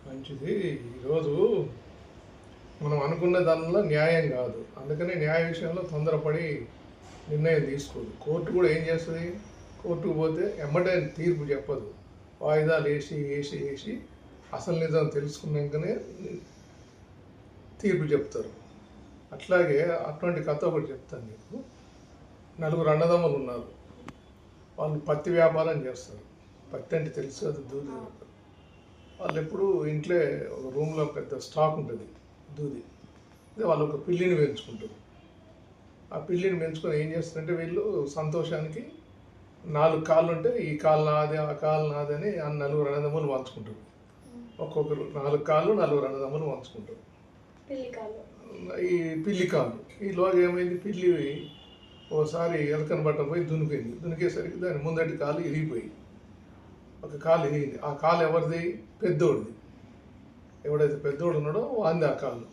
మంచిది. ఈరోజు మనం అనుకున్న దానిలో న్యాయం కాదు, అందుకనే న్యాయ విషయంలో తొందరపడి నిర్ణయం తీసుకోదు. కోర్టు కూడా ఏం చేస్తుంది, కోర్టుకు పోతే ఎమ్మటే తీర్పు చెప్పదు, వాయిదాలు వేసి వేసి వేసి అసలు నిజం తెలుసుకున్నాకనే తీర్పు చెప్తారు. అట్లాగే అటువంటి కథ ఒకటి చెప్తాను మీకు. నలుగురు అన్నదమ్ములు ఉన్నారు. వాళ్ళు పత్తి వ్యాపారం చేస్తారు. పత్తి అంటే తెలుసు, అది దూది. వాళ్ళు ఎప్పుడు ఇంట్లో ఒక రూమ్లో పెద్ద స్టాక్ ఉంటుంది దూది. అదే వాళ్ళు ఒక పిల్లిని పెంచుకుంటారు. ఆ పిల్లిని పెంచుకొని ఏం చేస్తారంటే వీళ్ళు సంతోషానికి 4 కాళ్ళు ఉంటే ఈ కాలు నాదే ఆ కాలు నాదే అని ఆ నలుగురు అన్నదమ్ములు పంచుకుంటారు. ఒక్కొక్కరు 4 కాళ్ళు, నలుగురు అన్నదమ్ములు పంచుకుంటారు. ఈ పిల్లి కాళ్ళు ఈలోగా ఏమైంది, పిల్లి ఓసారి ఎలకను పట్టపోయి దునికింది. దునికేసరికి దాని ముందటి కాలు ఇరిగిపోయి ఒక కాలు ఇరిగింది. ఆ కాలు ఎవరిది? పెద్దోడిది. ఎవడైతే పెద్దోడు ఉన్నాడో వాంది ఆ కాలు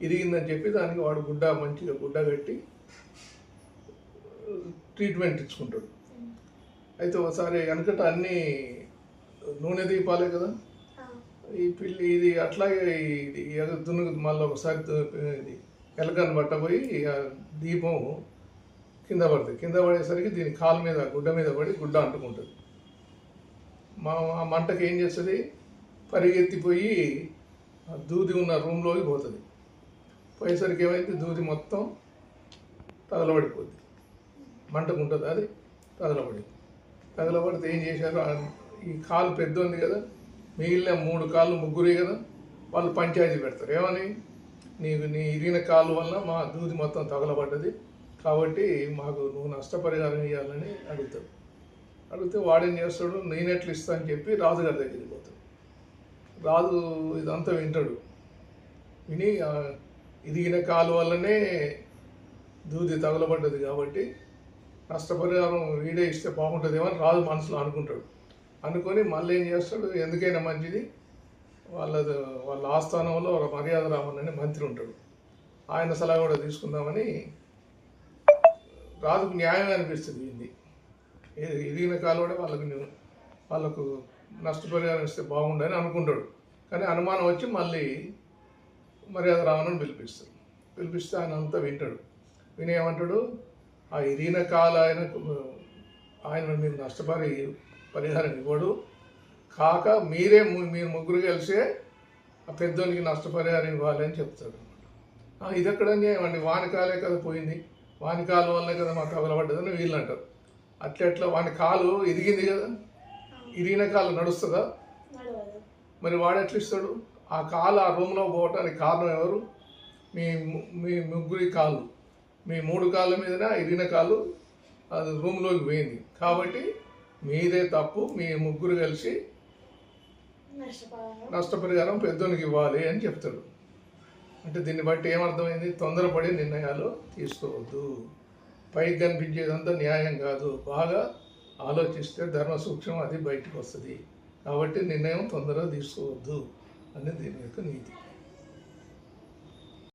ఇరిగిందని చెప్పి దానికి వాడు మంచిగా గుడ్డ కట్టి ట్రీట్మెంట్ ఇచ్చుకుంటాడు. అయితే ఒకసారి వెనకట అన్నీ నూనె దీపాలే కదా, ఈ పిల్లి ఇది అట్లాగే ఇది మళ్ళీ ఒకసారి ఇది ఎలకను పట్టబోయి దీపం కింద పడుతుంది. కింద పడేసరికి దీని కాలు మీద గుడ్డ మీద పడి గుడ్డ అంటుకుంటుంది. ఆ మంటకి ఏం చేస్తుంది, పరిగెత్తిపోయి దూది ఉన్న రూమ్లోకి పోతుంది. పోయేసరికి ఏమైంది, దూది మొత్తం తగలబడిపోద్ది. మంటకుంటుంది, అది తగలబడితే ఏం చేశారు, ఈ కాలు పెద్ద ఉంది కదా, మిగిలిన 3 కాళ్ళు ముగ్గురే కదా, వాళ్ళు పంచాయతీ పెడతారు. ఏమని, నీ ఇరిగిన కాళ్ళు వల్ల మా దూది మొత్తం తగలబడ్డది కాబట్టి మాకు నువ్వు నష్టపరిహారం ఇవ్వాలని అడుగుతాడు. అడిగితే వాడేం చేస్తాడు, నేనెట్లు ఇస్తా అని చెప్పి రాజుగారి దగ్గరికి పోతాడు. రాజు ఇదంతా వింటాడు. విని ఇరిగిన కాలు వల్లనే దూది తగలబడ్డది కాబట్టి నష్టపరిహారం వీడే ఇస్తే బాగుంటుందేమో అని రాజు మనసులో అనుకుంటాడు. అనుకొని మళ్ళీ ఏం చేస్తాడు, ఎందుకైనా మంచిది వాళ్ళ ఆస్థానంలో మర్యాద రామన్ అనే మంత్రి ఉంటాడు, ఆయన సలహా కూడా తీసుకుందామని రాజుకు న్యాయం అనిపిస్తుంది. ఇది ఇరిగిన కాలు కూడా వాళ్ళకు నష్టపరిహారం ఇస్తే బాగుండని అనుకుంటాడు. కానీ అనుమానం వచ్చి మళ్ళీ మర్యాద రామన్ పిలిపిస్తే ఆయన అంతా వింటాడు. విని ఏమంటాడు, ఆ ఇరిగిన కాలు ఆయన మీరు పరిహారం ఇవ్వడు, కాక మీరు ముగ్గురు కలిసే ఆ పెద్దోనికి నష్టపరిహారం ఇవ్వాలి అని చెప్తాడు. ఇది ఎక్కడని ఏమండి, వాని కాలే కదా పోయింది, వాని కాలు వల్లే కదా మాకు తగలబడ్డదని వీళ్ళు అంటారు. అట్లా వాని కాలు ఇరిగింది కదా, ఇరిగిన కాలు నడుస్తుందా, మరి వాడు ఎట్లా ఇస్తాడు? ఆ కాలు ఆ రూమ్లో పోవటానికి కారణం ఎవరు? మీ ముగ్గురి కాళ్ళు, మీ 3 కాళ్ళ మీదనే ఇరిగిన కాలు అది రూమ్లోకి పోయింది కాబట్టి మీదే తప్పు, మీ ముగ్గురు కలిసి నష్టపరిహారం పెద్దోనికి ఇవ్వాలి అని చెప్తాడు. అంటే దీన్ని బట్టి ఏమర్థమైంది, తొందరపడి నిర్ణయాలు తీసుకోవద్దు. పైకి కనిపించేదంతా న్యాయం కాదు, బాగా ఆలోచిస్తే ధర్మ సూక్ష్మం అది బయటకు వస్తుంది. కాబట్టి నిర్ణయం తొందరగా తీసుకోవద్దు అనేది దీని యొక్క నీతి.